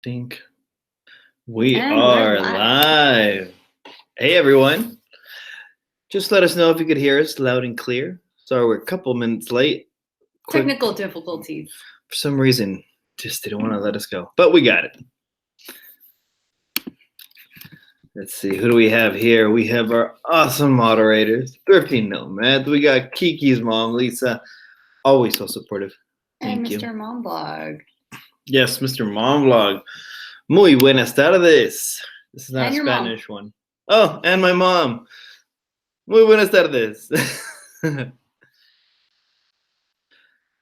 Think we And we're are live. Hey everyone. Just let us know if you could hear us loud and clear. Sorry, we're a couple minutes late. Technical difficulties. For some reason, just didn't want to let us go. But we got it. Let's see, who do we have here? We have our awesome moderators, Thrifty Nomad. We got Kiki's mom, Lisa, always so supportive. Thank you. Mr. Mom Blog. Yes, Mr. Mom Vlog. Muy buenas tardes. This is not And a your Spanish one. Oh, and my mom. Muy buenas tardes.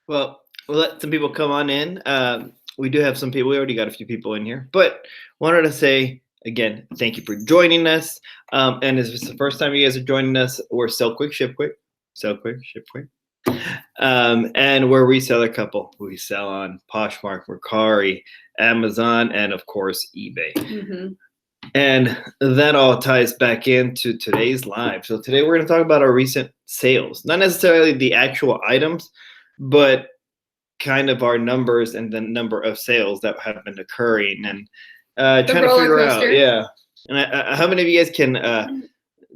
Well, we'll let some people come on in. We do have some people. We already got a few people in here. But wanted to say, again, thank you for joining us. And if it's the first time you guys are joining us, we're Sell Quick, Ship Quick. Sell Quick, Ship Quick. And we're a reseller couple. We sell on Poshmark, Mercari, Amazon, and of course eBay. Mm-hmm. And that all ties back into today's live. So today we're going to talk about our recent sales, not necessarily the actual items, but kind of our numbers and the number of sales that have been occurring, and trying to figure out, yeah. And how many of you guys can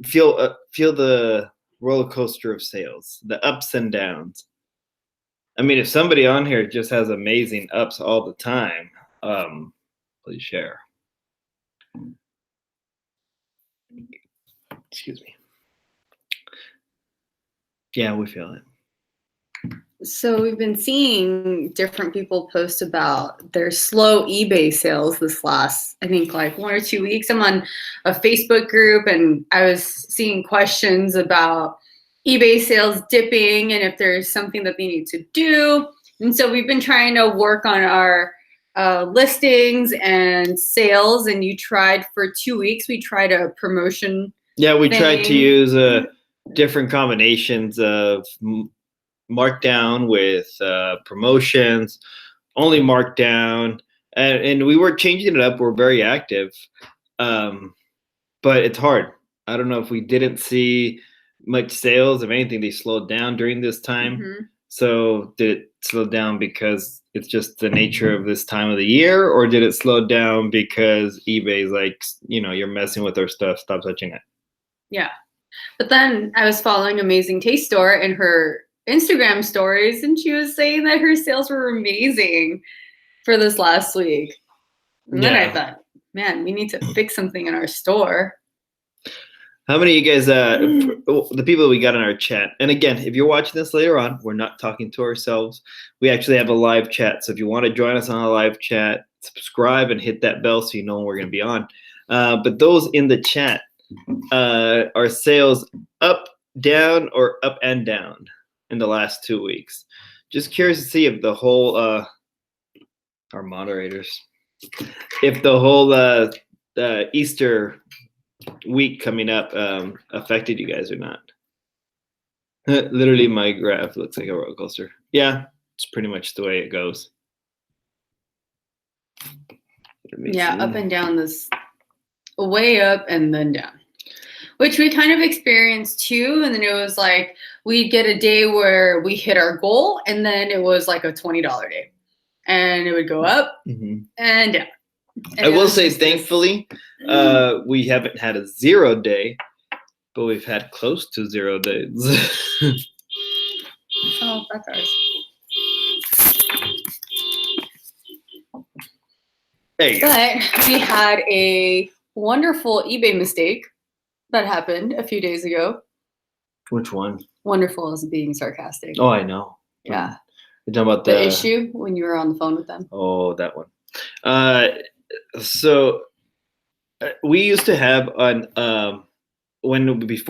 feel the roller coaster of sales, the ups and downs? I mean, if somebody on here just has amazing ups all the time, please share. Excuse me. Yeah, we feel it. So we've been seeing different people post about their slow eBay sales this last, I think, like 1 or 2 weeks. I'm on a Facebook group and I was seeing questions about eBay sales dipping and if there's something that they need to do. And so we've been trying to work on our listings and sales, and you tried for 2 weeks. We tried a promotion. Yeah, we tried to use different combinations of markdown with promotions, only markdown, and we were changing it up. We're very active, but it's hard. I don't know if we didn't see much sales. If anything, they slowed down during this time. Mm-hmm. So did it slow down because it's just the nature of this time of the year, or did it slow down because eBay's like, you're messing with our stuff, stop touching it? Yeah. But then I was following Amazing Taste Store in her Instagram stories, and she was saying that her sales were amazing for this last week. And then I thought, man, we need to fix something in our store. How many of you guys, the people we got in our chat, and again, if you're watching this later on, we're not talking to ourselves. We actually have a live chat. So if you want to join us on a live chat, subscribe and hit that bell so you know when we're going to be on. But those in the chat, are sales up, down, or up and down in the last 2 weeks? Just curious to see if the whole, our moderators, if the whole Easter week coming up affected you guys or not. Literally, my graph looks like a roller coaster. Yeah, it's pretty much the way it goes. Yeah, up and down, this way up and then down, which we kind of experienced too. And then it was like we'd get a day where we hit our goal, and then it was like a $20 day, and it would go up and down. And I will say, thankfully, we haven't had a 0 day, but we've had close to 0 days. Oh, that's ours. There you go. But we had a wonderful eBay mistake that happened a few days ago. Which one? Wonderful is being sarcastic. Oh, I know. Yeah. You're talking about the issue when you were on the phone with them. Oh, that one. So we used to have when we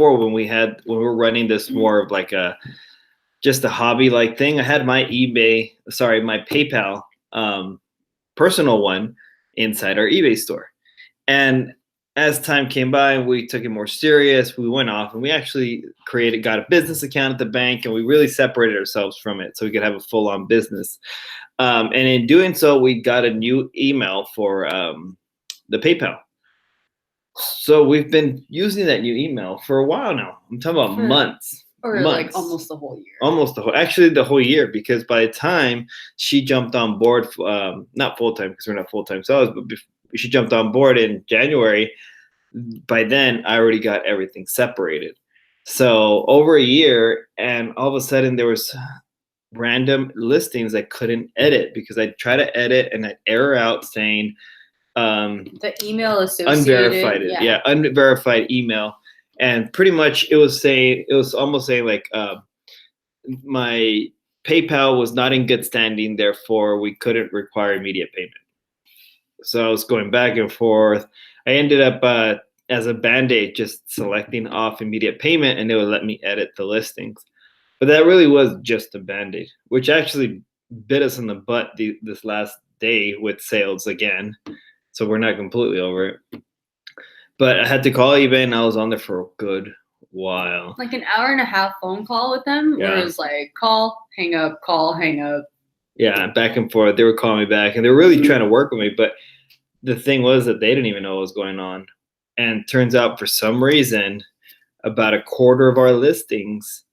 were running this more of like just a hobby like thing. I had my my PayPal personal one inside our eBay store, and as time came by, we took it more serious. We went off and we actually got a business account at the bank, and we really separated ourselves from it so we could have a full-on business. And in doing so, we got a new email for the PayPal. So we've been using that new email for a while now. I'm talking about months. Or months. like almost the whole year. Almost the whole year, because by the time she jumped on board, not full time because we're not full time sellers, but she jumped on board in January. By then, I already got everything separated. So over a year, and all of a sudden there was random listings I couldn't edit because I'd try to edit and I'd error out saying the email associated, unverified, unverified email, and pretty much it was almost saying like my PayPal was not in good standing, therefore we couldn't require immediate payment. So I was going back and forth. I ended up as a band-aid just selecting off immediate payment, and it would let me edit the listings. But that really was just a band-aid, which actually bit us in the butt this last day with sales again. So we're not completely over it. But I had to call eBay, and I was on there for a good while. Like an hour and a half phone call with them, where it was like call, hang up, call, hang up. Yeah, back and forth. They were calling me back, and they were really trying to work with me. But the thing was that they didn't even know what was going on. And turns out, for some reason, about a quarter of our listings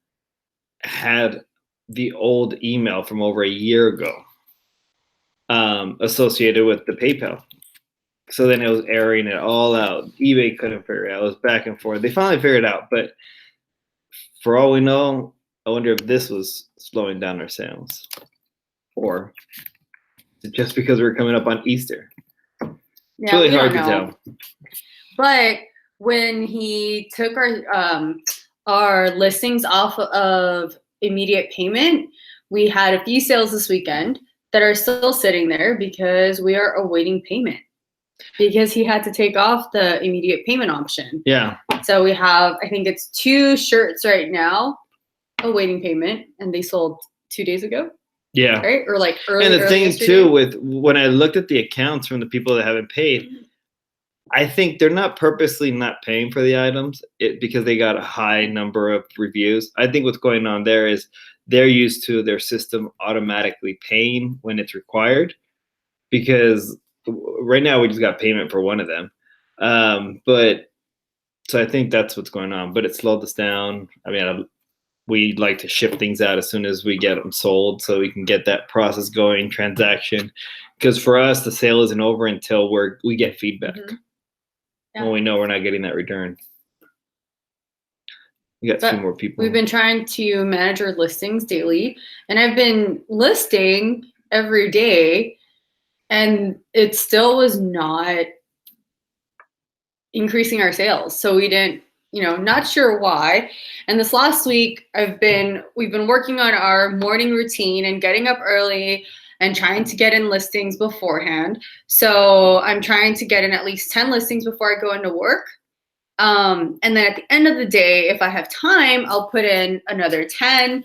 had the old email from over a year ago associated with the PayPal. So then it was airing it all out. eBay couldn't figure it out. It was back and forth. They finally figured it out. But for all we know, I wonder if this was slowing down our sales. Or just because we're coming up on Easter. Yeah, it's really hard to tell. But when he took our listings off of immediate payment, we had a few sales this weekend that are still sitting there because we are awaiting payment. Because he had to take off the immediate payment option. Yeah. So we have, I think it's 2 shirts right now awaiting payment, and they sold 2 days ago. Yeah. Right? Or like early. And the thing yesterday. too, with when I looked at the accounts from the people that haven't paid, I think they're not purposely not paying for the items because they got a high number of reviews. I think what's going on there is they're used to their system automatically paying when it's required, because right now we just got payment for one of them. But so I think that's what's going on, but it slowed us down. I mean, we like to ship things out as soon as we get them sold so we can get that process going, transaction. Because for us, the sale isn't over until we get feedback. Mm-hmm. Yeah. When we know we're not getting that return. We got 2 more people. We've been trying to manage our listings daily, and I've been listing every day, and it still was not increasing our sales. So we didn't, not sure why. And this last week, we've been working on our morning routine and getting up early and trying to get in listings beforehand. So I'm trying to get in at least 10 listings before I go into work. And then at the end of the day, if I have time, I'll put in another 10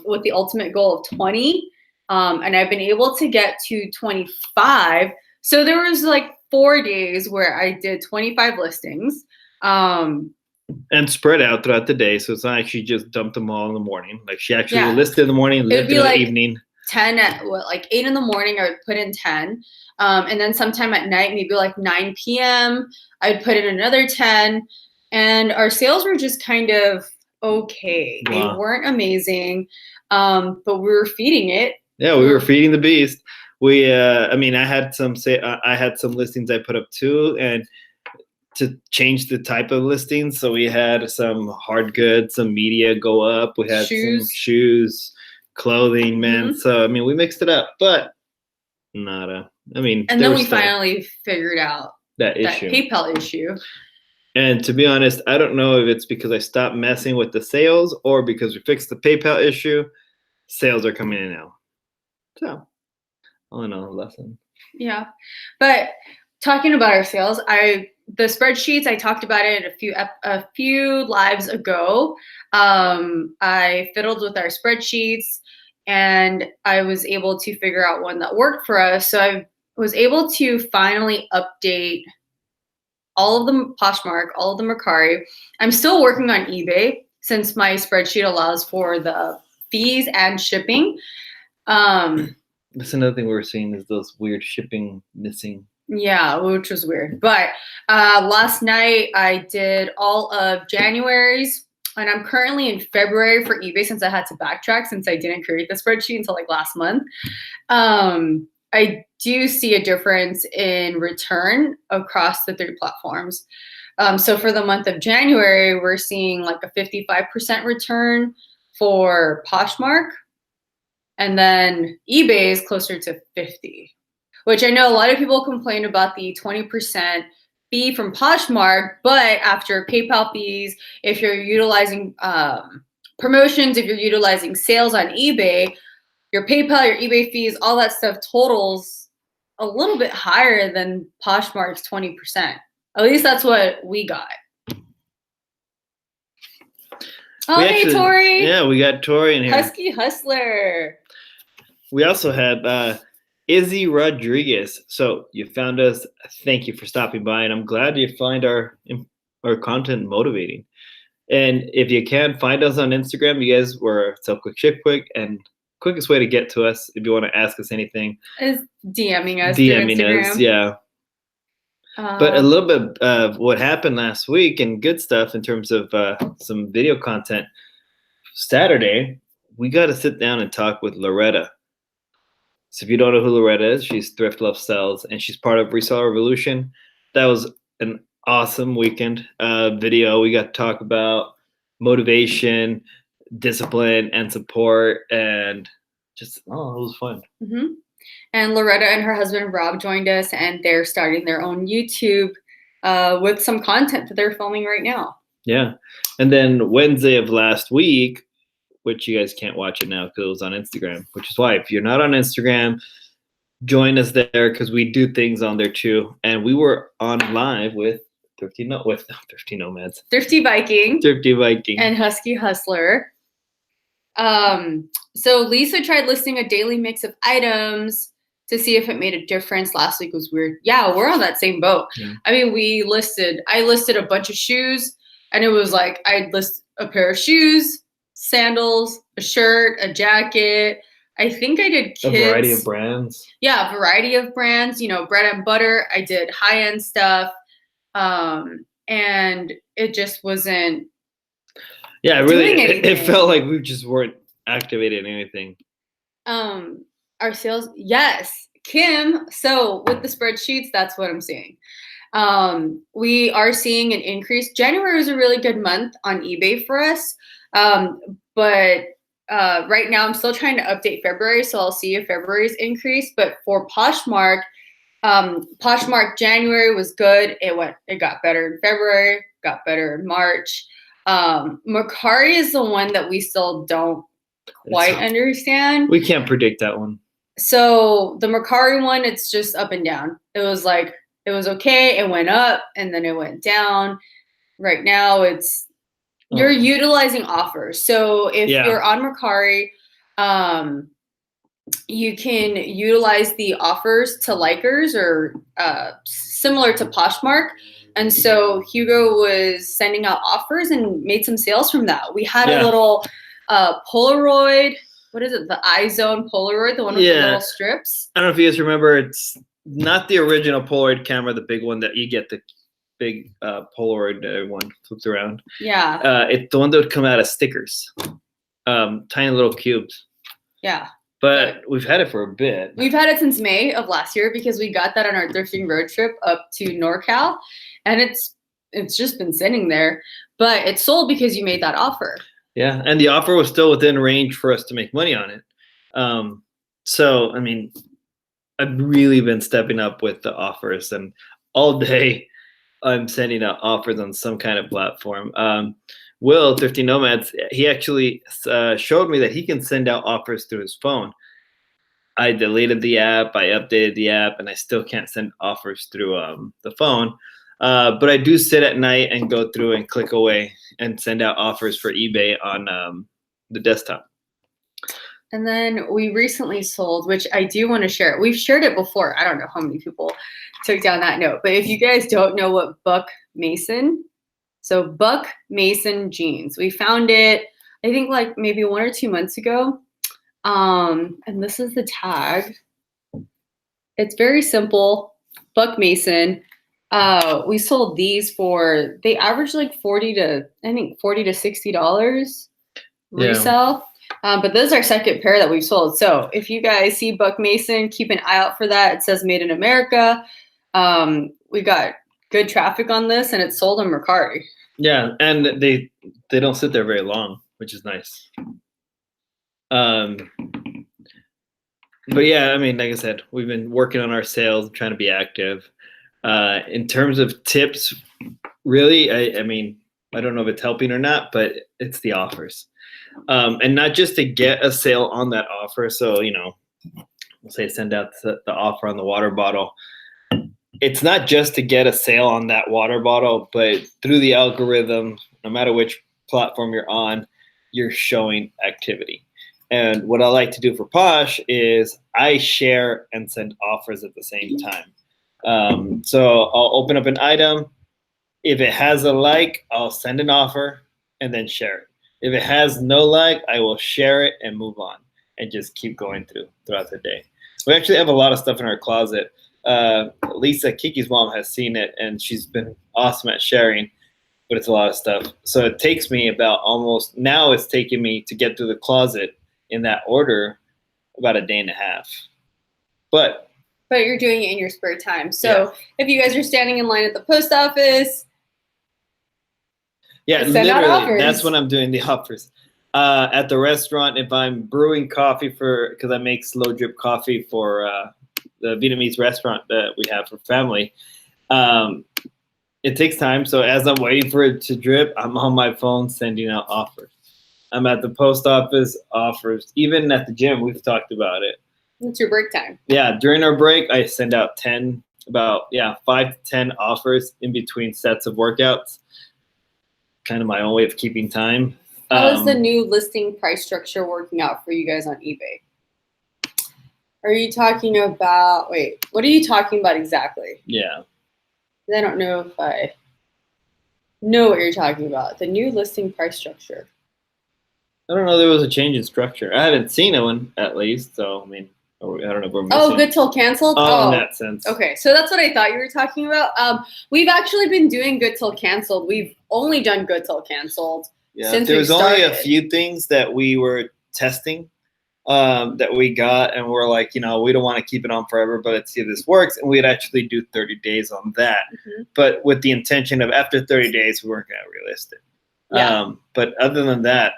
with the ultimate goal of 20. And I've been able to get to 25. So there was like 4 days where I did 25 listings. And spread out throughout the day. So it's not like she just dumped them all in the morning. Like she actually listed in the morning, listed in the evening. 10 at 8 in the morning, I would put in 10. And then sometime at night, maybe like 9 p.m., I'd put in another 10. And our sales were just kind of okay. Wow. They weren't amazing, but we were feeding it. Yeah, we were feeding the beast. I had some listings I put up too, and to change the type of listings. So we had some hard goods, some media go up. We had some shoes, clothing, men. So, we mixed it up, but nada. And then we finally figured out that PayPal issue. And to be honest, I don't know if it's because I stopped messing with the sales or because we fixed the PayPal issue. Sales are coming in now. So, all in all, a lesson. Yeah. But talking about our sales, the spreadsheets, I talked about it a few lives ago. I fiddled with our spreadsheets, and I was able to figure out one that worked for us. So I was able to finally update all of the Poshmark, all of the Mercari. I'm still working on eBay since my spreadsheet allows for the fees and shipping. That's another thing we're seeing is those weird shipping missing. Yeah, which was weird. But last night I did all of January's and I'm currently in February for eBay since I had to backtrack since I didn't create the spreadsheet until like last month. I do see a difference in return across the 3 platforms. So for the month of January, we're seeing like a 55% return for Poshmark, and then eBay is closer to 50, which I know a lot of people complain about the 20% fee from Poshmark, but after PayPal fees, if you're utilizing promotions, if you're utilizing sales on eBay, your PayPal, your eBay fees, all that stuff totals a little bit higher than Poshmark's 20%. At least that's what we got. Oh, hey, Tori. Yeah, we got Tori in here. Husky Hustler. We also have Izzy Rodriguez. So you found us. Thank you for stopping by, and I'm glad you find our content motivating. And if you can, find us on Instagram. You guys were Sell Quick, Ship Quick, and quickest way to get to us if you want to ask us anything is DMing us. DMing us, yeah. But a little bit of what happened last week and good stuff in terms of some video content. Saturday, we got to sit down and talk with Loretta. So if you don't know who Loretta is, she's Thrift Love Sells, and she's part of Reseller Revolution. That was an awesome weekend video. We got to talk about motivation, discipline, and support, and just, it was fun. Mm-hmm. And Loretta and her husband Rob joined us, and they're starting their own YouTube with some content that they're filming right now. Yeah. And then Wednesday of last week, which you guys can't watch it now because it was on Instagram, which is why if you're not on Instagram, join us there because we do things on there too. And we were on live with Thrifty Nomads. Thrifty Viking. And Husky Hustler. So Lisa tried listing a daily mix of items to see if it made a difference. Last week was weird. Yeah, we're on that same boat. Yeah. I mean, I listed a bunch of shoes, and it was like I'd list a pair of shoes, sandals, a shirt, a jacket. I think I did kids. A variety of brands. Yeah, a variety of brands, bread and butter. I did high-end stuff. And it just wasn't. Yeah, really, it felt like we just weren't activating anything. Our sales, yes, Kim. So with the spreadsheets, that's what I'm seeing. We are seeing an increase. January was a really good month on eBay for us. But right now I'm still trying to update February, so I'll see if February's increased. But for Poshmark, Poshmark January was good. It got better in February, got better in March. Mercari is the one that we still don't quite understand. We can't predict that one. So the Mercari one, it's just up and down. It was okay, it went up, and then it went down. Right now you're utilizing offers. So if you're on Mercari, you can utilize the offers to likers or similar to Poshmark. And so Hugo was sending out offers and made some sales from that. We had a little Polaroid. What is it? The iZone Polaroid, the one with the little strips. I don't know if you guys remember. It's not the original Polaroid camera, the big one that you get, the big Polaroid one flips around. Yeah. It's the one that would come out of stickers, tiny little cubes. Yeah. But we've had it for a bit. We've had it since May of last year because we got that on our thrifting road trip up to NorCal, and it's just been sitting there. But it sold because you made that offer. Yeah, and the offer was still within range for us to make money on it. So, I mean, I've really been stepping up with the offers, and all day I'm sending out offers on some kind of platform. Will, Thrifty Nomads, he actually showed me that he can send out offers through his phone. I deleted the app, I updated the app, and I still can't send offers through the phone. But I do sit at night and go through and click away and send out offers for eBay on the desktop. And then we recently sold, which I do want to share. We've shared it before. I don't know how many people took down that note. But if you guys don't know what Buck Mason, so Buck Mason jeans, we found it, I think like maybe 1 or 2 months ago. And this is the tag. It's very simple. Buck Mason. We sold these for, they average like $40 to $60 resell. But this is our second pair that we've sold. So if you guys see Buck Mason, keep an eye out for that. It says Made in America. We got good traffic on this, and it's sold on Mercari. Yeah, and they don't sit there very long, which is nice. But yeah, I mean, like I said, we've been working on our sales, trying to be active. In terms of tips, really, I mean, I don't know if it's helping or not, but it's the offers. And not just to get a sale on that offer. So, you know, we'll say send out the offer on the water bottle. It's not just to get a sale on that water bottle, but through the algorithm, no matter which platform you're on, you're showing activity. And what I like to do for Posh is I share and send offers at the same time. So I'll open up an item. If it has a like, I'll send an offer and then share it. If it has no like, I will share it and move on and just keep going throughout the day. We actually have a lot of stuff in our closet. Lisa, Kiki's mom, has seen it, and she's been awesome at sharing, but it's a lot of stuff. So it takes me now it's taking me to get through the closet in that order about a day and a half. But you're doing it in your spare time. So if you guys are standing in line at the post office, literally, that's when I'm doing the offers. At the restaurant, if I'm brewing coffee because I make slow drip coffee for the Vietnamese restaurant that we have for family, it takes time. So as I'm waiting for it to drip, I'm on my phone sending out offers. I'm at the post office, offers. Even at the gym, we've talked about it. It's your break time. Yeah, during our break, I send out 5 to 10 offers in between sets of workouts. Kind of my own way of keeping time. How is the new listing price structure working out for you guys on eBay? Are you talking about, what are you talking about exactly? Yeah. I don't know if I know what you're talking about. The new listing price structure. I don't know. There was a change in structure. I haven't seen it one, at least. So, I mean, I don't know if we're missing. Oh, good till canceled? Oh, in that sense. Okay, so that's what I thought you were talking about. We've actually been doing good till canceled. We've only done good till canceled since there was only a few things that we were testing that we got, and we're like, we don't want to keep it on forever, but let's see if this works. And we'd actually do 30 days on that, but with the intention of after 30 days, we weren't going to relist it. Yeah. But other than that,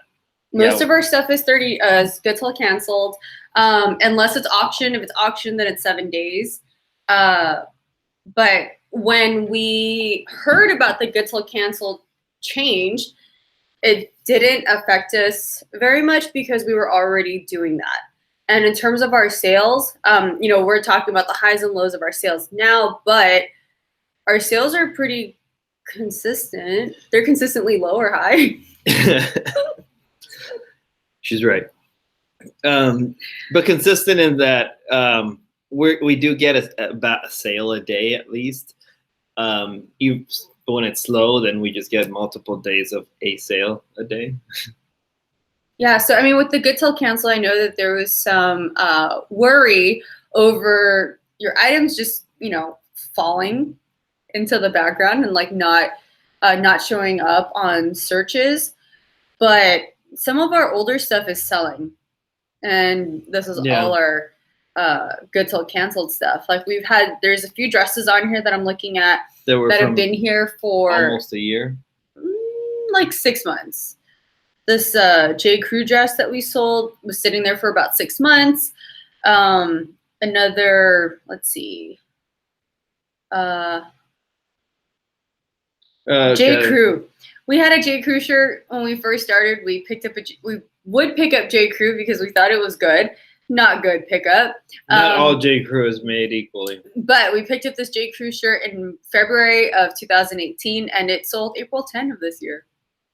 most of our stuff is good till canceled, unless it's auction. If it's auction, then it's 7 days. But when we heard about the good till canceled change, it didn't affect us very much because we were already doing that. And in terms of our sales, we're talking about the highs and lows of our sales now, but our sales are pretty consistent. They're consistently low or high. She's right. But consistent in that we do get about a sale a day at least. When it's slow, then we just get multiple days of a sale a day. Yeah, so I mean, with the good till cancel, I know that there was some worry over your items just, falling into the background and like not showing up on searches. But some of our older stuff is selling, and this is all our good till canceled stuff. Like there's a few dresses on here that I'm looking at that have been here for almost a year, like 6 months. This J. Crew dress that we sold was sitting there for about 6 months. Another, let's see, J. Crew. We had a J. Crew shirt when we first started. We would pick up J. Crew because we thought it was good. Not good pickup. Not all J. Crew is made equally. But we picked up this J. Crew shirt in February of 2018, and it sold April 10 of this year.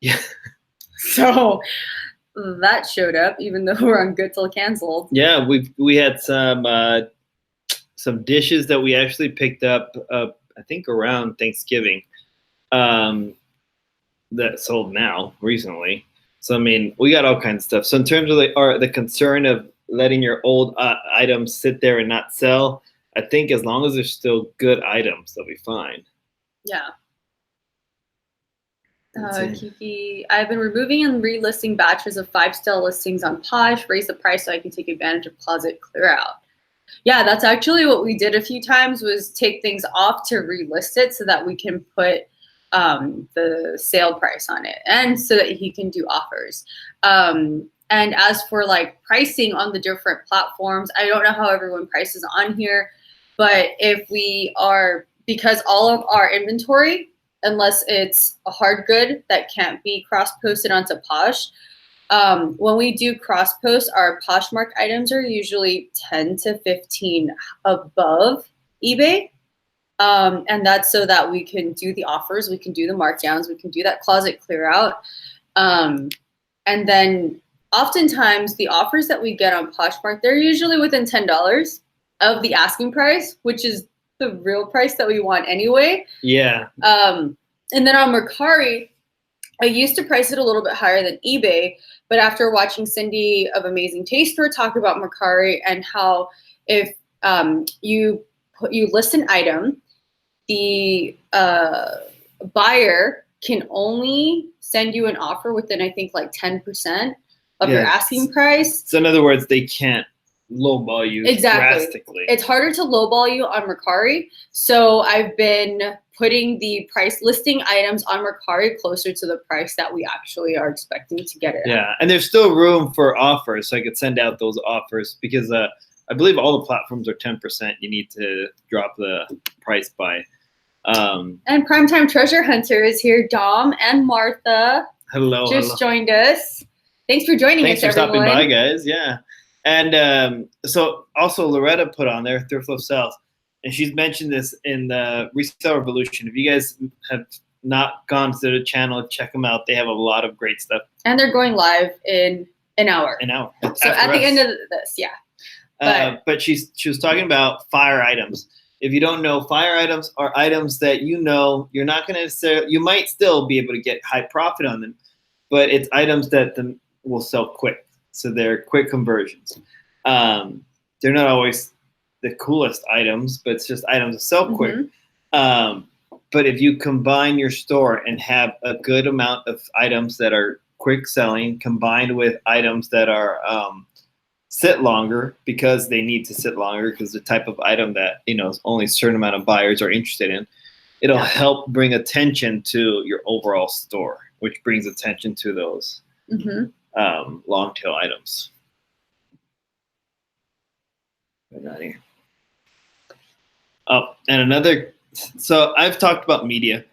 Yeah. So that showed up, even though we're on good till canceled. Yeah, we had some dishes that we actually picked up, I think around Thanksgiving, that sold now recently. So I mean, we got all kinds of stuff. So in terms of the concern of letting your old items sit there and not sell, I think as long as they're still good items, they'll be fine. Yeah. Let's see. Kiki, I've been removing and relisting batches of 5-star listings on Posh, raise the price so I can take advantage of closet clear out. Yeah, that's actually what we did a few times, was take things off to relist it so that we can put the sale price on it, and so that he can do offers. And as for like pricing on the different platforms, I don't know how everyone prices on here, but if we are, because all of our inventory, unless it's a hard good that can't be cross-posted onto Posh, when we do cross-post, our Poshmark items are usually 10 to 15 above eBay. And that's so that we can do the offers, we can do the markdowns, we can do that closet clear out. And then oftentimes the offers that we get on Poshmark, they're usually within $10 of the asking price, which is the real price that we want anyway. Yeah. And then on Mercari, I used to price it a little bit higher than eBay, but after watching Cindy of Amazing Taster talk about Mercari and how if you list an item, the buyer can only send you an offer within, I think, like 10% of your asking price. So in other words, they can't lowball you drastically. It's harder to lowball you on Mercari. So I've been putting the price, listing items on Mercari closer to the price that we actually are expecting to get it at. Yeah, and there's still room for offers, so I could send out those offers because I believe all the platforms are 10%. You need to drop the price by. And Primetime Treasure Hunter is here. Dom and Martha just joined us. Thanks for joining us, everyone. Thanks for stopping by, guys. Yeah. And so also Loretta put on there, Thrift Love Sales, and she's mentioned this in the Resale Revolution. If you guys have not gone to the channel, check them out. They have a lot of great stuff. And they're going live in an hour. An hour. So at the end of this, yeah. But she was talking about fire items. If you don't know, fire items are items that you're not going to necessarily, you might still be able to get high profit on them, but it's items that will sell quick. So they're quick conversions. They're not always the coolest items, but it's just items that sell quick. But if you combine your store and have a good amount of items that are quick selling combined with items that are sit longer because they need to sit longer because the type of item that only a certain amount of buyers are interested in, it'll help bring attention to your overall store, which brings attention to those long tail items. Oh, and another. So I've talked about media.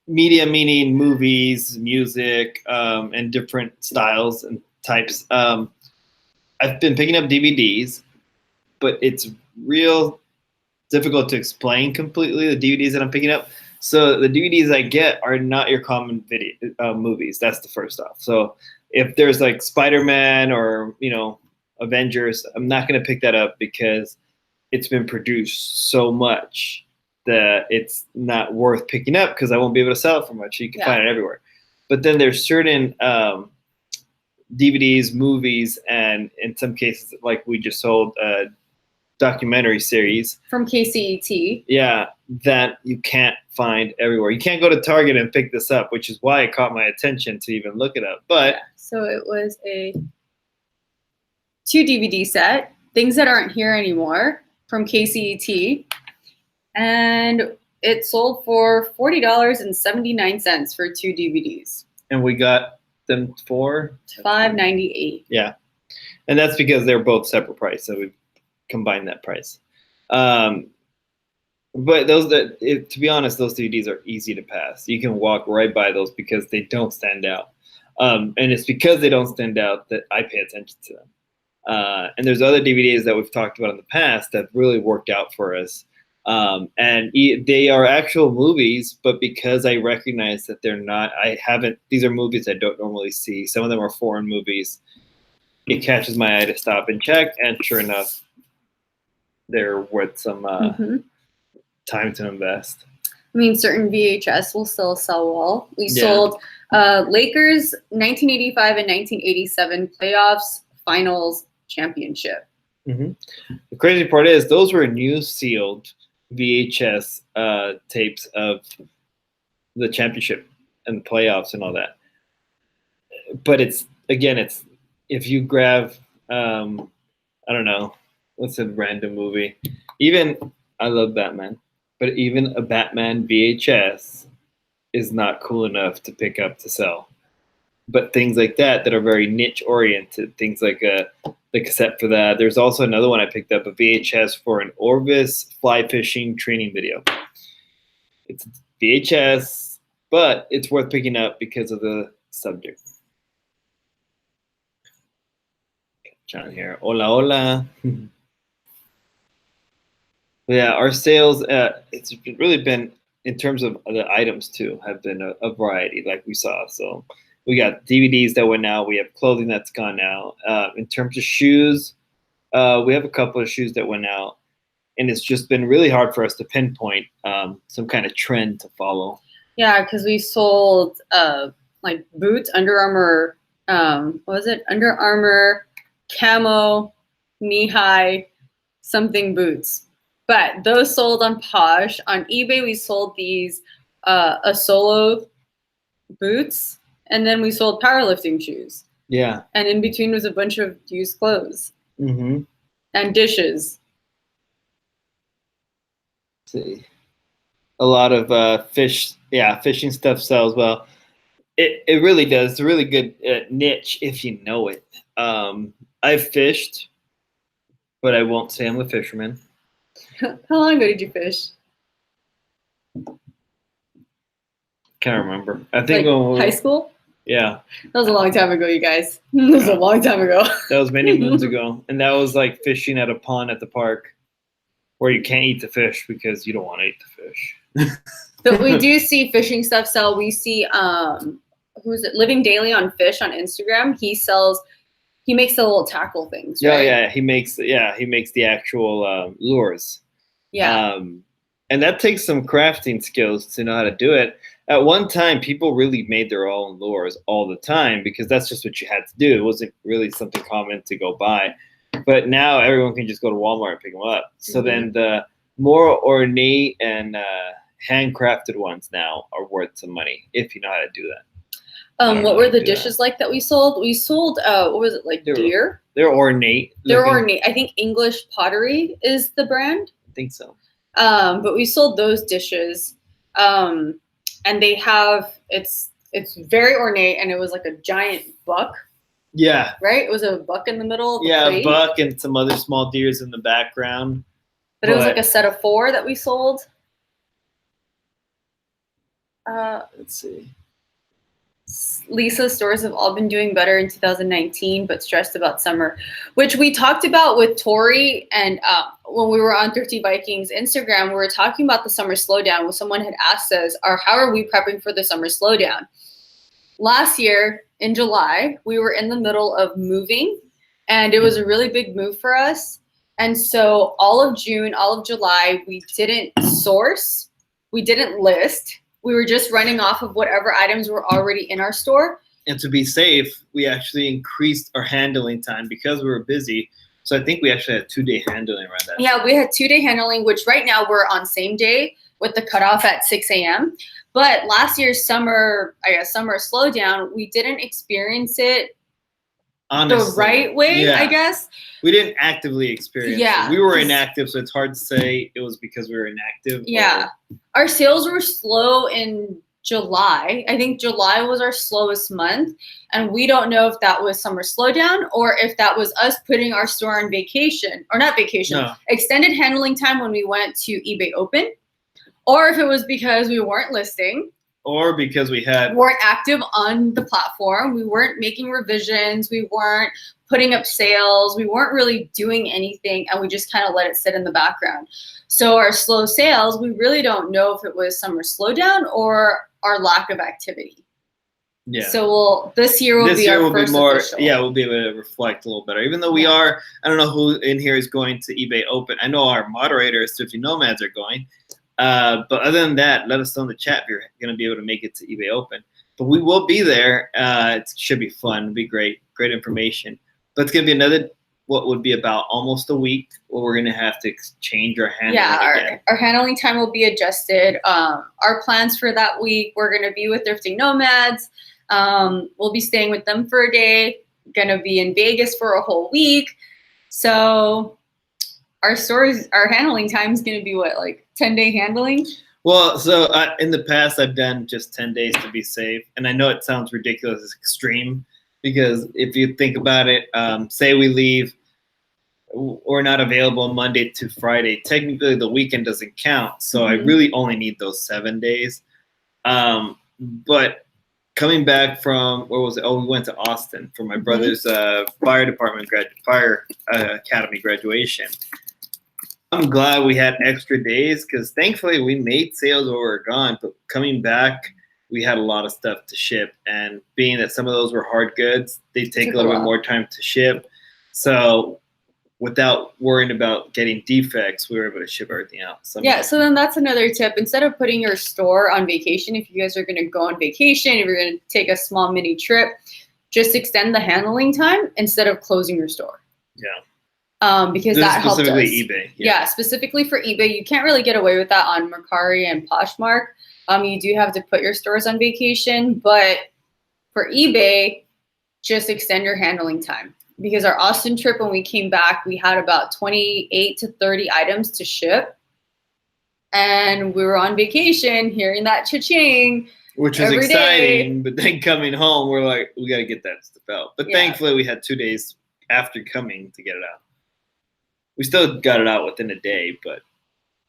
Media meaning movies, music, and different styles and types. I've been picking up DVDs, but it's real difficult to explain completely the DVDs that I'm picking up. So the DVDs I get are not your common video movies. That's the first off. So if there's like Spider-Man or Avengers, I'm not going to pick that up because it's been produced so much that it's not worth picking up because I won't be able to sell it for much. You can find it everywhere. But then there's certain DVDs, movies, and in some cases, like we just sold a documentary series from KCET. Yeah, that you can't find everywhere. You can't go to Target and pick this up, which is why it caught my attention to even look it up. But so it was a 2 DVD set, Things That Aren't Here Anymore, from KCET, and it sold for $40.79 for 2 DVDs. And we got them for $5.98. Yeah, and that's because they're both separate price, so we've combined that price. But to be honest, those DVDs are easy to pass. You can walk right by those because they don't stand out, and it's because they don't stand out that I pay attention to them. And there's other DVDs that we've talked about in the past that really worked out for us. And they are actual movies, but because I recognize that these are movies I don't normally see. Some of them are foreign movies. It catches my eye to stop and check, and sure enough, they're worth some time to invest. I mean, certain VHS will still sell well. We sold Lakers 1985 and 1987 playoffs, finals, championship. The crazy part is those were new sealed. VHS tapes of the championship and the playoffs and all that. But it's if you grab I don't know, what's a random movie? Even I love Batman, but even a Batman VHS is not cool enough to pick up to sell. But things like that are very niche oriented, things like the cassette for that. There's also another one I picked up, a VHS for an Orvis fly fishing training video. It's VHS, but it's worth picking up because of the subject. John here. Hola, hola. Yeah, our sales, it's really been, in terms of the items too, have been a variety, like we saw. So we got DVDs that went out. We have clothing that's gone now. In terms of shoes, we have a couple of shoes that went out. And it's just been really hard for us to pinpoint some kind of trend to follow. Yeah, because we sold like boots, Under Armour, what was it? Under Armour camo knee-high something boots. But those sold on Posh. On eBay, we sold these a solo boots, and then we sold powerlifting shoes. Yeah. And in between was a bunch of used clothes. Mm-hmm. And dishes. Let's see. A lot of fishing stuff sells well. It really does. It's a really good niche if you know it. I've fished, but I won't say I'm a fisherman. How long ago did you fish? Can't remember. I think like high school? Yeah. That was a long time ago, you guys. That was a long time ago. That was many moons ago. And that was like fishing at a pond at the park where you can't eat the fish because you don't want to eat the fish. But we do see fishing stuff sell. We see who's it? Living Daily on Fish on Instagram. He makes the little tackle things, right? Yeah, he makes the actual lures. Yeah. And that takes some crafting skills to know how to do it. At one time, people really made their own lures all the time because that's just what you had to do. It wasn't really something common to go buy. But now everyone can just go to Walmart and pick them up. So then the more ornate and handcrafted ones now are worth some money if you know how to do that. What were the dishes like that we sold? We sold, what was it, like deer? They're ornate. They're ornate. I think English Pottery is the brand. I think so. But we sold those dishes. And they have, it's very ornate, and it was like a giant buck. Yeah. Right? It was a buck in the middle of the plate. A buck and some other small deers in the background. But it was like a set of 4 that we sold. Let's see. Lisa's stores have all been doing better in 2019, but stressed about summer, which we talked about with Tori. And when we were on Thrifty Vikings Instagram, we were talking about the summer slowdown. When someone had asked us, how are we prepping for the summer slowdown? Last year in July, we were in the middle of moving, and it was a really big move for us. And so all of June, all of July, we didn't source, we didn't list. We were just running off of whatever items were already in our store. And to be safe, we actually increased our handling time because we were busy. So I think we actually had 2-day handling around that. Yeah, we had 2-day handling, which right now we're on same day with the cutoff at 6 a.m. But last year's summer slowdown, we didn't experience it honestly the right way, I guess. We didn't actively experience it. We were inactive, so it's hard to say it was because we were inactive. Yeah. Our sales were slow in July. I think July was our slowest month, and we don't know if that was summer slowdown or if that was us putting our store on vacation, or not vacation, extended handling time when we went to eBay Open, or if it was because we weren't listing. Or because we weren't active on the platform. We weren't making revisions. We weren't putting up sales. We weren't really doing anything, and we just kind of let it sit in the background. So our slow sales, we really don't know if it was summer slowdown or our lack of activity. Yeah. So this year will be our first official. Yeah, we'll be able to reflect a little better. Even though we are, I don't know who in here is going to eBay Open. I know our moderators, Thrifty Nomads, are going. But other than that, let us know in the chat if you're going to be able to make it to eBay Open. But we will be there. It should be fun. It'll be great. Great information. But it's going to be another what would be about almost a week, or we're gonna have to change our handling again. Our handling time will be adjusted. Our plans for that week, we're gonna be with Thrifting Nomads. We'll be staying with them for a day. Gonna be in Vegas for a whole week. So our handling time is gonna be what, like 10-day handling? Well, so in the past, I've done just 10 days to be safe. And I know it sounds ridiculous, it's extreme, because if you think about it, say we leave, we're not available Monday to Friday. Technically, the weekend doesn't count. So I really only need those 7 days. But coming back from, where was it? Oh, we went to Austin for my brother's fire academy graduation. I'm glad we had extra days because thankfully we made sales while we were gone, but coming back, we had a lot of stuff to ship. And being that some of those were hard goods, they take a little bit more time to ship. So without worrying about getting defects, we were able to ship everything out. So then that's another tip. Instead of putting your store on vacation, if you guys are going to go on vacation, if you're going to take a small mini trip, just extend the handling time instead of closing your store. Yeah. Because that helped us. Specifically eBay. Yeah, specifically for eBay. You can't really get away with that on Mercari and Poshmark. You do have to put your stores on vacation, but for eBay, just extend your handling time. Because our Austin trip, when we came back, we had about 28 to 30 items to ship. And we were on vacation, hearing that cha-ching. Which was exciting, but then coming home, we're like, we got to get that stuff out. But thankfully, we had 2 days after coming to get it out. We still got it out within a day, but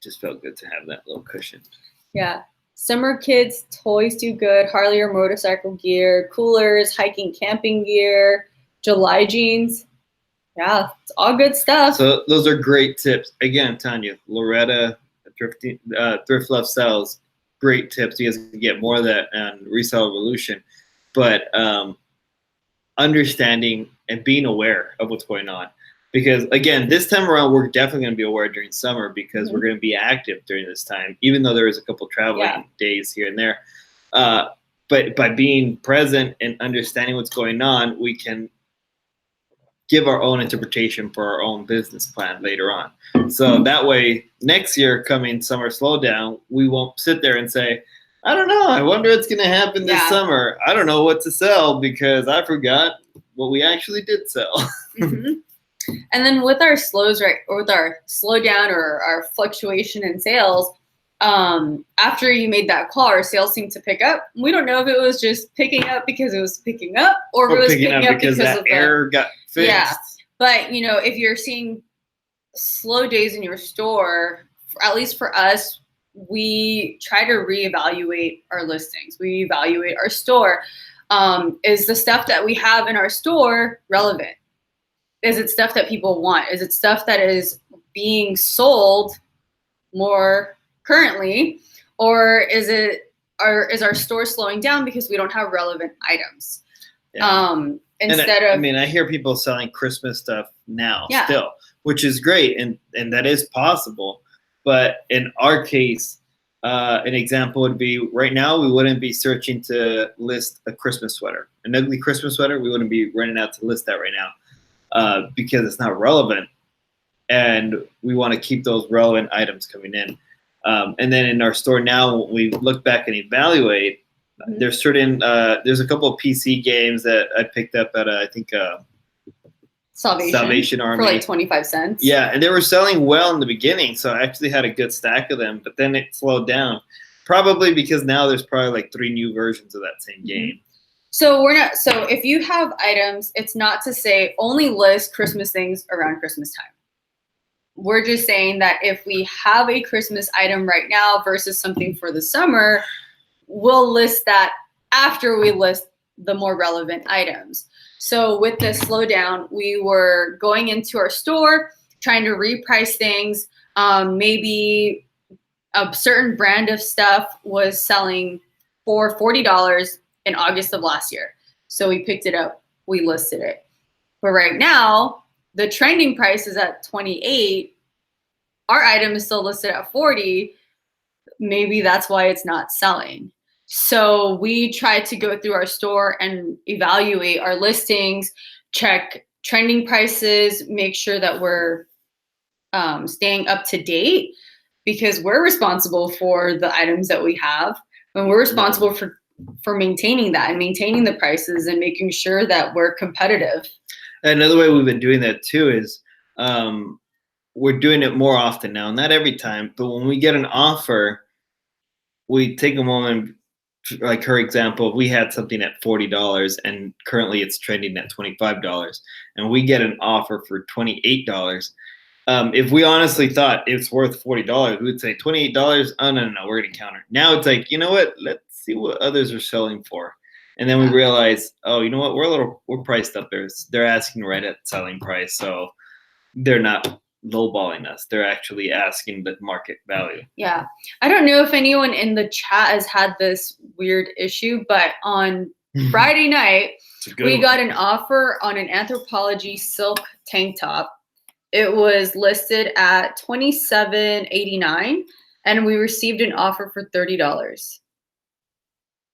just felt good to have that little cushion. Yeah. Summer kids, toys do good. Harley or motorcycle gear, coolers, hiking, camping gear, July jeans. Yeah, it's all good stuff. So those are great tips. Again, Tanya, Loretta, Thrift Love Sells, great tips. You guys can get more of that on Resale Revolution. But understanding and being aware of what's going on. Because, again, this time around, we're definitely going to be aware during summer because we're going to be active during this time, even though there is a couple traveling days here and there. But by being present and understanding what's going on, we can give our own interpretation for our own business plan later on. So that way, next year coming summer slowdown, we won't sit there and say, I don't know, I wonder what's going to happen this summer. I don't know what to sell because I forgot what we actually did sell. And then with our slows, right, or with our slowdown or our fluctuation in sales, after you made that call, our sales seemed to pick up. We don't know if it was just picking up because it was picking up or if it was picking up because that of error got fixed. Yeah, but you know, if you're seeing slow days in your store, at least for us, we try to reevaluate our listings. We evaluate our store. Is the stuff that we have in our store relevant? Is it stuff that people want? Is it stuff that is being sold more currently? Or is our store slowing down because we don't have relevant items? Yeah. I hear people selling Christmas stuff now still, which is great. And that is possible. But in our case, an example would be right now, we wouldn't be searching to list a Christmas sweater, an ugly Christmas sweater. We wouldn't be running out to list that right now. Because it's not relevant, and we want to keep those relevant items coming in. And then in our store now, when we look back and evaluate, there's a couple of PC games that I picked up at I think Salvation Army for like 25 cents. Yeah, and they were selling well in the beginning, so I actually had a good stack of them. But then it slowed down, probably because now there's probably like 3 new versions of that same game. So if you have items, it's not to say only list Christmas things around Christmas time. We're just saying that if we have a Christmas item right now versus something for the summer, we'll list that after we list the more relevant items. So with this slowdown, we were going into our store, trying to reprice things. Maybe a certain brand of stuff was selling for $40 in August of last year. So we picked it up, we listed it. But right now, the trending price is at 28. Our item is still listed at 40. Maybe that's why it's not selling. So we try to go through our store and evaluate our listings, check trending prices, make sure that we're staying up to date, because we're responsible for the items that we have, and we're responsible for maintaining that and maintaining the prices and making sure that we're competitive. Another way we've been doing that too is we're doing it more often now, not every time, but when we get an offer, we take a moment, like her example, we had something at $40 and currently it's trending at $25, and we get an offer for $28. If we honestly thought it's worth $40, we would say $28. Oh, no, we're going to counter. Now it's like, you know what? Let's see what others are selling for. And then we realize, oh, you know what? We're priced up there. They're asking right at selling price. So they're not lowballing us. They're actually asking the market value. Yeah. I don't know if anyone in the chat has had this weird issue, but on Friday night, we got an offer on an Anthropologie silk tank top. It was listed at $27.89, and we received an offer for $30.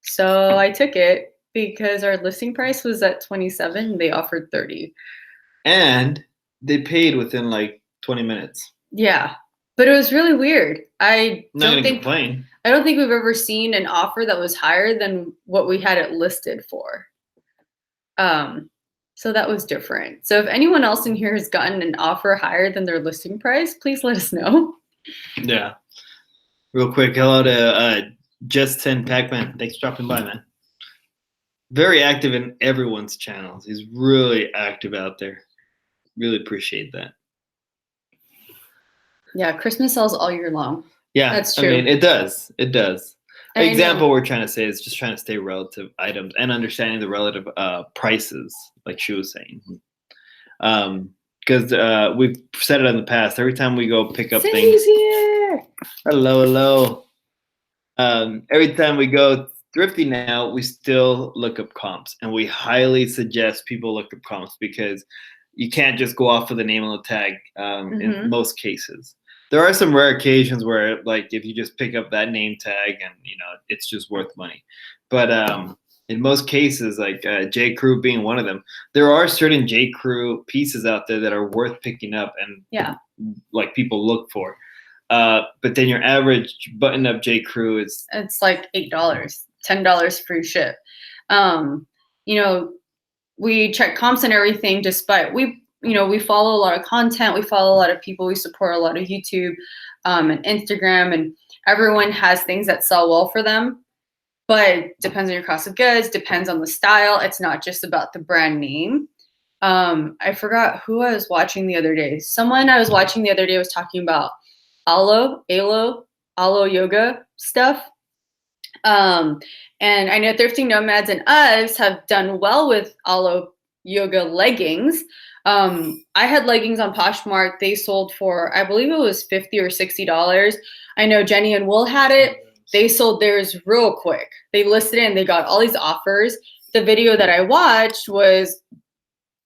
So I took it because our listing price was at $27 and they offered $30. And they paid within like 20 minutes. Yeah. But it was really weird. I don't think we've ever seen an offer that was higher than what we had it listed for. So that was different. So if anyone else in here has gotten an offer higher than their listing price, please let us know. Yeah. Real quick, hello to Just 10 Pac-Man. Thanks for dropping by, man. Very active in everyone's channels. He's really active out there. Really appreciate that. Yeah, Christmas sells all year long. Yeah, that's true. I mean, it does. It does. An example we're trying to say is just trying to stay relative items and understanding the relative prices, like she was saying. Because we've said it in the past. Every time we go pick up things. Here. Hello. Every time we go thrifting now, we still look up comps, and we highly suggest people look up comps because you can't just go off of the name on the tag in most cases. There are some rare occasions where, like, if you just pick up that name tag and, you know, it's just worth money. But in most cases, like J. Crew being one of them, there are certain J. Crew pieces out there that are worth picking up and like people look for. But then your average button-up J. Crew it's like $8, $10 free ship. You know, we check comps and everything, despite we follow a lot of content, we follow a lot of people, we support a lot of YouTube and Instagram, and everyone has things that sell well for them. But it depends on your cost of goods, depends on the style. It's not just about the brand name. I forgot who I was watching the other day. Someone I was watching the other day was talking about alo yoga stuff. And I know Thrifting Nomads and us have done well with alo yoga leggings. I had leggings on Poshmark. They sold for, I believe it was $50 or $60. I know Jenny and Will had it. They sold theirs real quick. They listed it and they got all these offers. The video that I watched was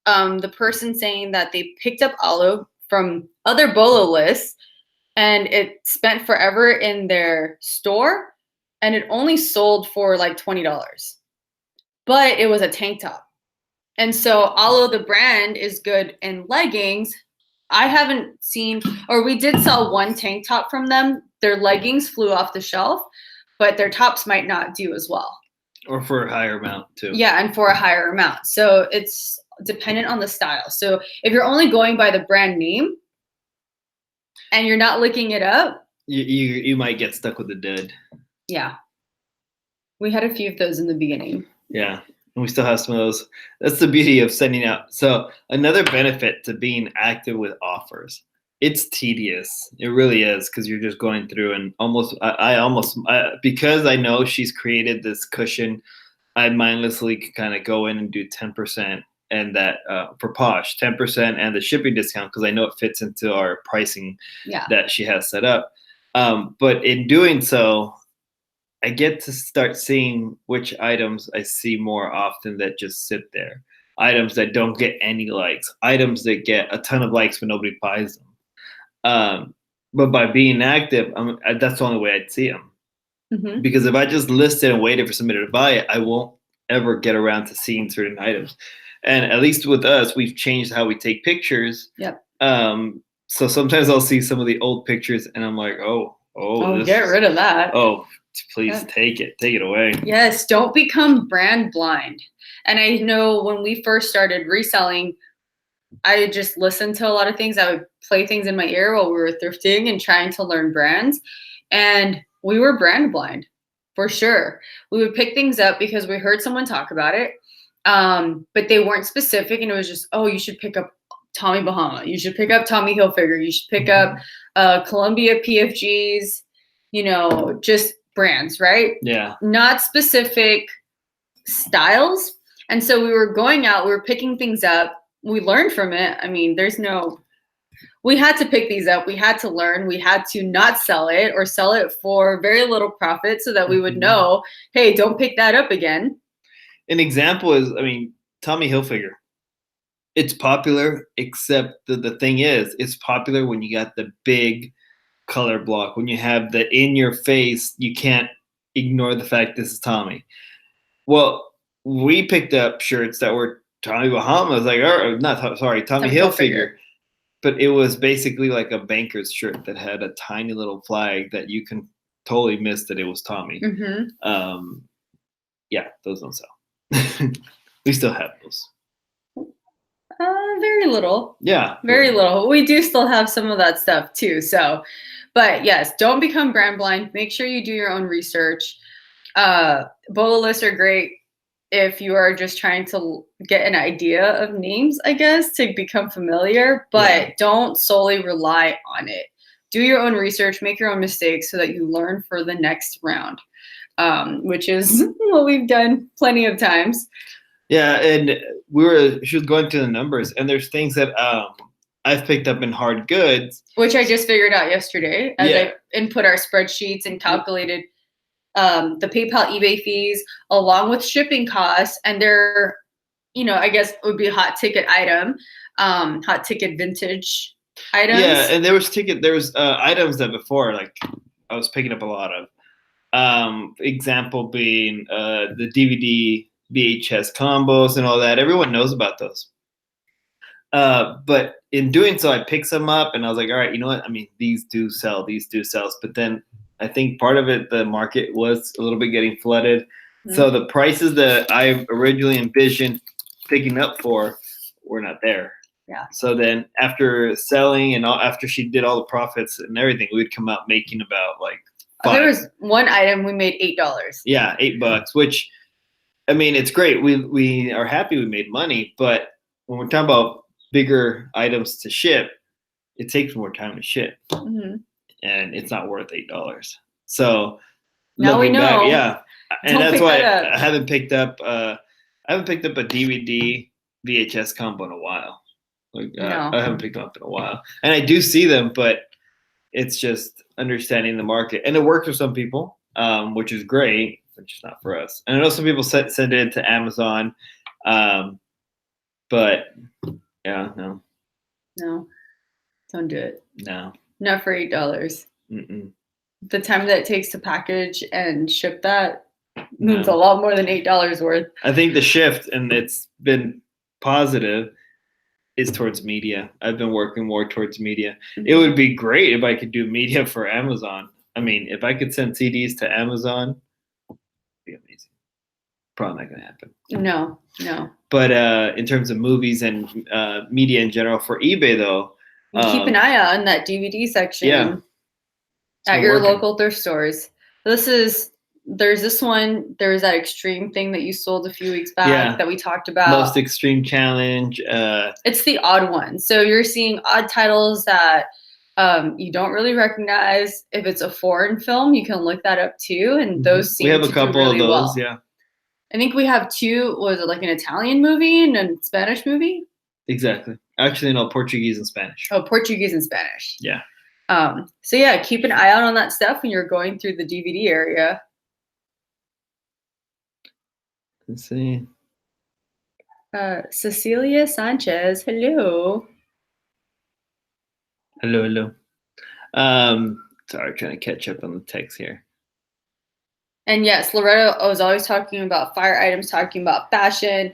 the person saying that they picked up alo from other Bolo lists, and it spent forever in their store, and it only sold for like $20. But it was a tank top. And so alo, the brand, is good in leggings. I haven't seen, or we did sell one tank top from them. Their leggings flew off the shelf, but their tops might not do as well. Or for a higher amount too. Yeah, and for a higher amount. So it's dependent on the style. So if you're only going by the brand name and you're not looking it up, you might get stuck with the dud. Yeah. We had a few of those in the beginning. Yeah. And we still have some of those. That's the beauty of sending out. So another benefit to being active with offers, it's tedious. It really is, because you're just going through and because I know she's created this cushion, I mindlessly kind of go in and do 10% and that for Posh, 10% and the shipping discount, because I know it fits into our pricing that she has set up. But in doing so, I get to start seeing which items I see more often that just sit there. Items that don't get any likes. Items that get a ton of likes but nobody buys them. But by being active, that's the only way I'd see them. Mm-hmm. Because if I just listed and waited for somebody to buy it, I won't ever get around to seeing certain items. And at least with us, we've changed how we take pictures. Yep. So sometimes I'll see some of the old pictures and I'm like, oh, get rid of that. Oh, please take it away. Yes, don't become brand blind. And I know when we first started reselling, I just listened to a lot of things. I would play things in my ear while we were thrifting and trying to learn brands. And we were brand blind for sure. We would pick things up because we heard someone talk about it. But they weren't specific. And it was just, oh, you should pick up Tommy Bahama. You should pick up Tommy Hilfiger. You should pick up Columbia PFGs, you know, just brands, right? Yeah. Not specific styles. And so we were going out, we were picking things up. We learned from it. I mean, we had to pick these up. We had to learn. We had to not sell it or sell it for very little profit so that we would know, hey, don't pick that up again. An example is, I mean, Tommy Hilfiger. It's popular, except the thing is, it's popular when you got the big color block. When you have the in your face, you can't ignore the fact this is Tommy. Well, we picked up shirts that were Tommy Bahama. Like, Tommy Hilfiger. But it was basically like a banker's shirt that had a tiny little flag that you can totally miss that it was Tommy. Yeah, those don't sell. We still have those. Very little. Yeah. Very little. We do still have some of that stuff too. So, but yes, don't become brand blind. Make sure you do your own research. BOLO lists are great if you are just trying to get an idea of names, I guess, to become familiar, but don't solely rely on it. Do your own research, make your own mistakes so that you learn for the next round, which is what we've done plenty of times. Yeah, and she was going through the numbers, and there's things that I've picked up in hard goods. Which I just figured out yesterday as I input our spreadsheets and calculated the PayPal eBay fees along with shipping costs, and they're, you know, I guess it would be a hot ticket item, hot ticket vintage items. Yeah, and there was items that before, like, I was picking up a lot of. Example being the DVD VHS combos and all that. Everyone knows about those. But in doing so, I picked some up and I was like, all right, you know what? I mean, these do sell. But then I think part of it, the market was a little bit getting flooded. So the prices that I originally envisioned picking up for were not there. Yeah. So then after selling and after she did all the profits and everything, we'd come out making about like $5. There was one item we made $8. Yeah, $8, which, I mean, it's great. We are happy we made money, but when we're talking about bigger items to ship, it takes more time to ship, and it's not worth $8. So now we know. Back, and that's why I haven't picked up. I haven't picked up a DVD VHS combo in a while. Like, no. I haven't picked them up in a while, and I do see them, but it's just understanding the market, and it works for some people, which is great. But just not for us. And I know some people send it to Amazon, but yeah, no, don't do it. No, not for $8. The time that it takes to package and ship that means a lot more than $8 worth. I think the shift, and it's been positive, is towards media. I've been working more towards media. It would be great if I could do media for Amazon. I mean, if I could send CDs to Amazon, be amazing. Probably not going to happen. No. But in terms of movies and media in general for eBay, though, keep an eye out on that DVD section at your local thrift stores. There's this one. There was that extreme thing that you sold a few weeks back that we talked about. Most Extreme Challenge. It's the odd one. So you're seeing odd titles that you don't really recognize. If it's a foreign film, you can look that up too, and those seem we have to a couple do really of those. well. Yeah, I think we have two. Was it like an Italian movie and a Spanish movie? Exactly. Actually, no, Portuguese and Spanish. Oh, Portuguese and Spanish. Yeah. So yeah, keep an eye out on that stuff when you're going through the DVD area. Let's see. Cecilia Sanchez, hello. Hello. Sorry, trying to catch up on the text here. And yes, Loretta was always talking about fire items, talking about fashion.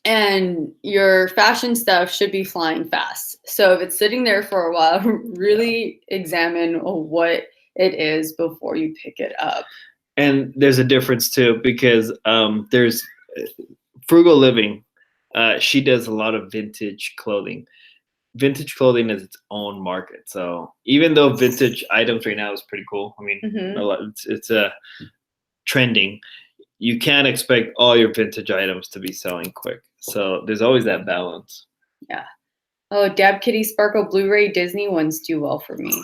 and your fashion stuff should be flying fast. So if it's sitting there for a while, really examine what it is before you pick it up. And there's a difference too, because there's Frugal Living. She does a lot of vintage clothing. Vintage clothing is its own market. So even though vintage items right now is pretty cool, I mean, a lot, it's trending. You can't expect all your vintage items to be selling quick. So there's always that balance. Yeah. Oh, Dab Kitty Sparkle Blu-ray Disney ones do well for me.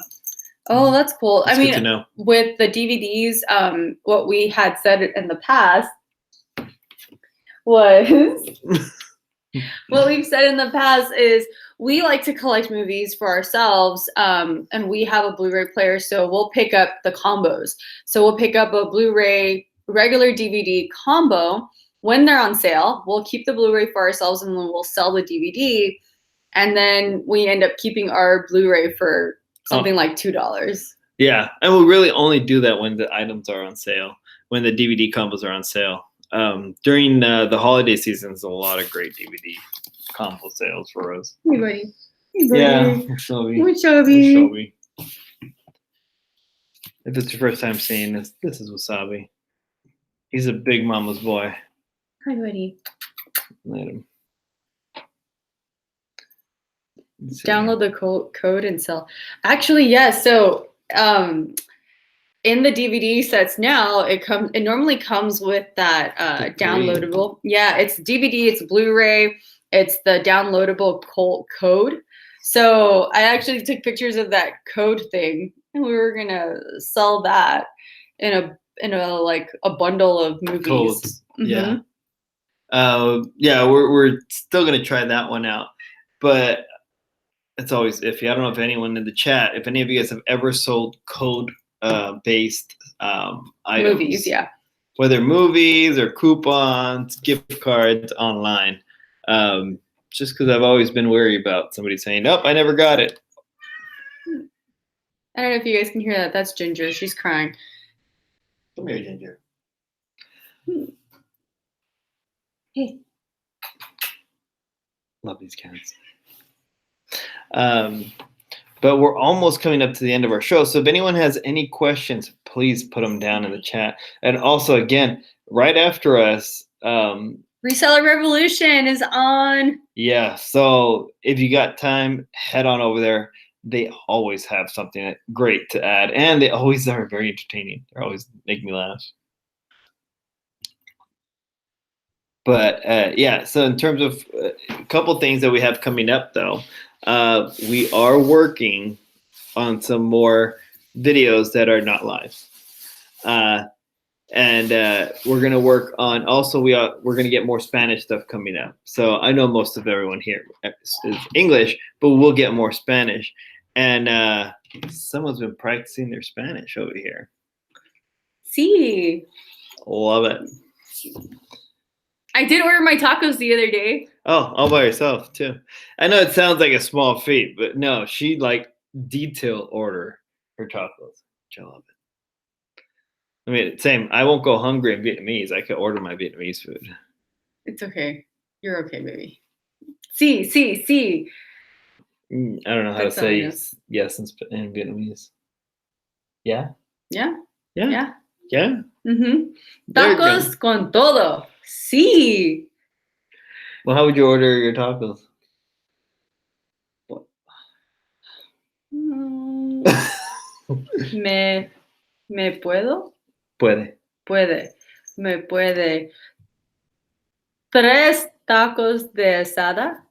Oh, that's cool. That's I mean, good to know. With the DVDs, what we had said in the past was what we've said in the past is we like to collect movies for ourselves, and we have a Blu-ray player, so we'll pick up the combos. So we'll pick up a Blu-ray regular DVD combo when they're on sale. We'll keep the Blu-ray for ourselves, and then we'll sell the DVD, and then we end up keeping our Blu-ray for something like $2. Yeah, and we'll really only do that when the items are on sale, when the DVD combos are on sale. During the holiday season, there's a lot of great DVD combo sales for us. Hey, buddy. Hey, buddy. Yeah, Shelby. Shelby. If it's your first time seeing this, this is Wasabi. He's a big mama's boy. Hi, buddy. Let him. Download the code and sell. Actually, yes. So in the DVD sets now, it normally comes with that downloadable. Yeah, it's DVD, it's Blu-ray, it's the downloadable code. So I actually took pictures of that code thing, and we were gonna sell that in a like a bundle of movies. Codes. Yeah. Yeah, we're still gonna try that one out, but it's always iffy. I don't know if anyone in the chat, if any of you guys have ever sold code based items. Movies, yeah. Whether movies or coupons, gift cards online. Just because I've always been worried about somebody saying, "Nope, I never got it." I don't know if you guys can hear that. That's Ginger. She's crying. Come here, Ginger. Hey. Love these cats. But we're almost coming up to the end of our show. So if anyone has any questions, please put them down in the chat. And also, again, right after us, Reseller Revolution is on. Yeah. So if you got time, head on over there. They always have something great to add, and they always are very entertaining. They always make me laugh. But yeah, so in terms of a couple things that we have coming up, though, we are working on some more videos that are not live. And we're going to work on, also we're going to get more Spanish stuff coming up. So I know most of everyone here is English, but we'll get more Spanish. And someone's been practicing their Spanish over here. See. Love it. I did order my tacos the other day. Oh, all by herself too. I know it sounds like a small feat, but no, she like detail order her tacos. I love it. I mean, same. I won't go hungry in Vietnamese. I could order my Vietnamese food. It's okay. You're okay, baby. See. I don't know how to say yes in Vietnamese. Yeah? Yeah. Mm-hmm. Tacos con todo. Sí. Well, how would you order your tacos? ¿Me puedo? Puede. Me puede. 3 tacos de asada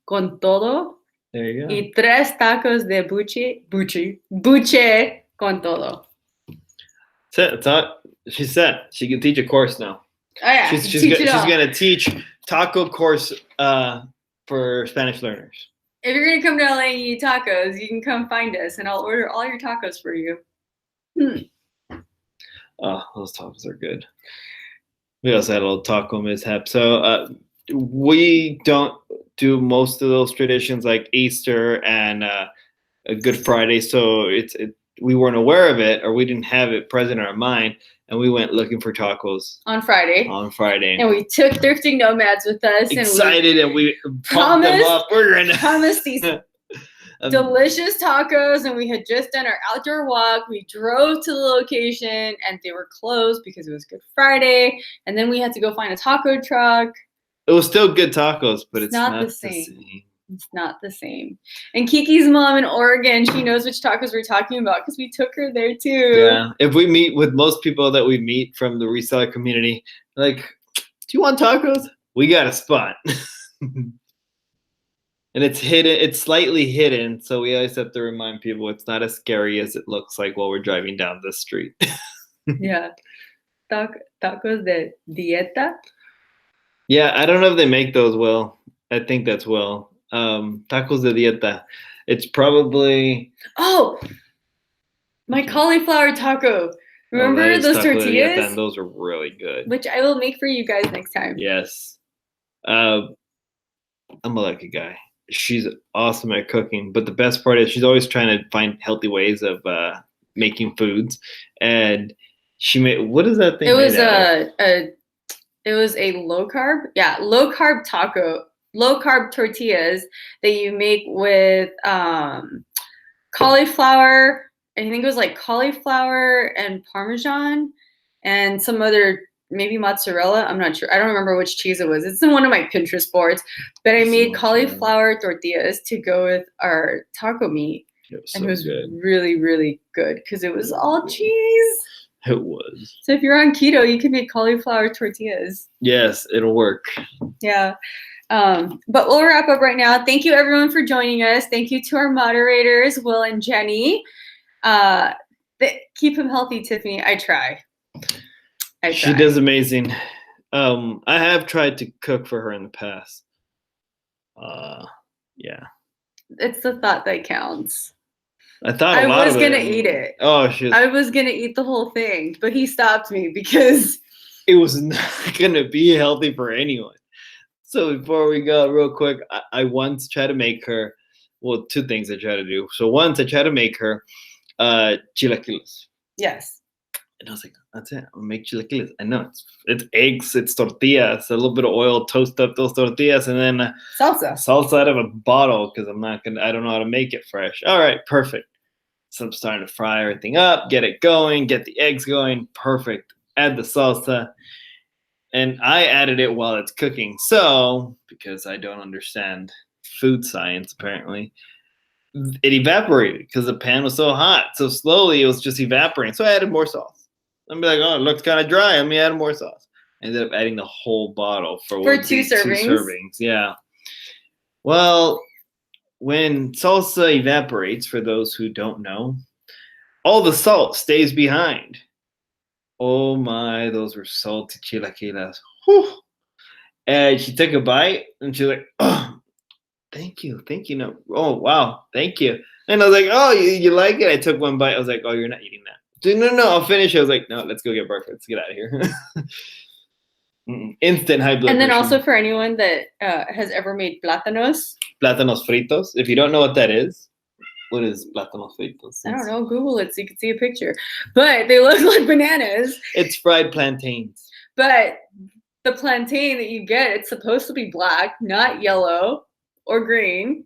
con todo. There you go. Y 3 tacos de buche con todo. She said she can teach a course now. Oh, yeah. She's going to teach taco course for Spanish learners. If you're going to come to LA and eat tacos, you can come find us, and I'll order all your tacos for you. Oh, those tacos are good. We also had a little taco mishap. So we don't do most of those traditions like Easter and a Good Friday. So we weren't aware of it, or we didn't have it present in our mind. and we went looking for tacos on Friday. And we took Thrifting Nomads with us. Excited, and we pumped them up. We're gonna promised these delicious tacos, and we had just done our outdoor walk. We drove to the location, and they were closed because it was Good Friday. And then we had to go find a taco truck. It was still good tacos, but it's not the same. It's not the same. And Kiki's mom in Oregon, she knows which tacos we're talking about because we took her there too. Yeah. If we meet with most people that we meet from the reseller community, like, do you want tacos? We got a spot. And it's hidden. It's slightly hidden. So we always have to remind people it's not as scary as it looks like while we're driving down the street. Yeah. Tacos de dieta. Yeah. I don't know if they make those well. I think that's well. Tacos de dieta. It's probably my cauliflower taco. Remember those tortillas? And those are really good. Which I will make for you guys next time. Yes. I'm a lucky guy. She's awesome at cooking, but the best part is she's always trying to find healthy ways of making foods. And she made, what is that thing? It was a low carb taco. Low carb tortillas that you make with cauliflower. I think it was like cauliflower and Parmesan and some other, maybe mozzarella. I'm not sure. I don't remember which cheese it was. It's in one of my Pinterest boards. But I made cauliflower tortillas to go with our taco meat. And it was really, really good because it was all cheese. It was. So if you're on keto, you can make cauliflower tortillas. Yes, it'll work. Yeah. But we'll wrap up right now. Thank you everyone for joining us. Thank you to our moderators, Will and Jenny. Keep him healthy, Tiffany. I try. She does amazing. I have tried to cook for her in the past. Yeah. It's the thought that counts. I thought I was gonna eat it. Oh shit. I was gonna eat the whole thing, but he stopped me because it was not gonna be healthy for anyone. So before we go, real quick, I once tried to make her, well, two things I tried to do. So once I tried to make her chilaquiles. Yes. And I was like, that's it. I'll make chilaquiles. I know it's eggs, it's tortillas, a little bit of oil, toast up those tortillas, and then salsa out of a bottle because I don't know how to make it fresh. All right, perfect. So I'm starting to fry everything up, get it going, get the eggs going. Perfect. Add the salsa. And I added it while it's cooking. So, because I don't understand food science, apparently, it evaporated because the pan was so hot. So slowly it was just evaporating. So I added more sauce. I'm like, oh, it looks kind of dry. Let me add more sauce. I ended up adding the whole bottle for two servings. 2 servings. Yeah. Well, when salsa evaporates, for those who don't know, all the salt stays behind. Oh my, those were salty chilaquiles. Whew. And she took a bite and she's like, oh, thank you. No, oh, wow, thank you. And I was like, oh, you like it? I took one bite. I was like, oh, you're not eating that. She's like, no, I'll finish. I was like, no, let's go get breakfast. Let's get out of here. Instant high blood pressure. And then also for anyone that has ever made plátanos fritos. If you don't know what that is, what is plátanos fritos? I don't know. Google it so you can see a picture. But they look like bananas. It's fried plantains. But the plantain that you get, it's supposed to be black, not yellow or green.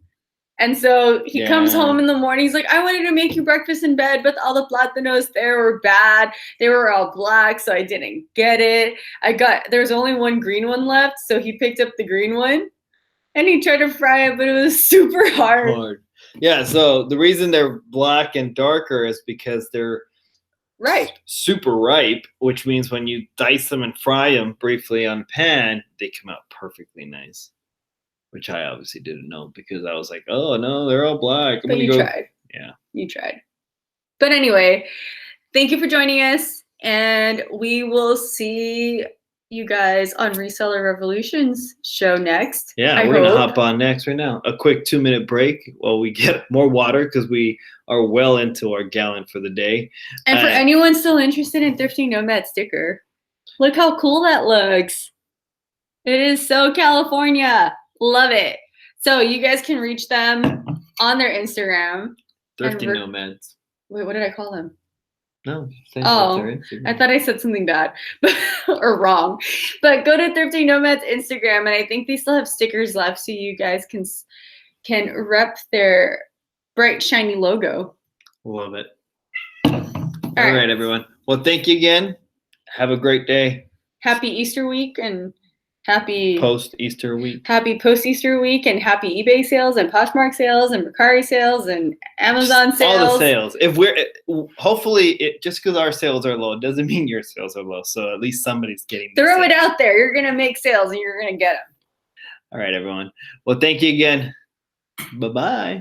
And so he comes home in the morning. He's like, I wanted to make you breakfast in bed, but all the plátanos there were bad. They were all black, so I didn't get it. There was only one green one left, so he picked up the green one. And he tried to fry it, but it was super hard. Yeah, so the reason they're black and darker is because they're super ripe, which means when you dice them and fry them briefly on pan, they come out perfectly nice. Which I obviously didn't know because I was like, oh, no, they're all black. But you tried. Yeah. You tried. But anyway, thank you for joining us. And we will see you guys on Reseller Revolution's show next. Yeah, we're going to hop on next right now. A quick 2-minute break while we get more water because we are well into our gallon for the day. And for anyone still interested in Thrifting Nomad sticker, look how cool that looks. It is so California. Love it. So you guys can reach them on their Instagram. Thrifting Nomads. Wait, what did I call them? No. Say Oh, their Instagram. I thought I said something bad or wrong. But go to Thrifty Nomad's Instagram, and I think they still have stickers left, so you guys can rep their bright, shiny logo. Love it. All right, everyone. Well, thank you again. Have a great day. Happy Easter week and happy post-Easter week. Happy post-Easter week and happy eBay sales and Poshmark sales and Mercari sales and Amazon sales. All the sales. If we're hopefully just because our sales are low doesn't mean your sales are low. So at least somebody's getting. Throw it out there. You're gonna make sales and you're gonna get them. All right, everyone. Well, thank you again. Bye-bye.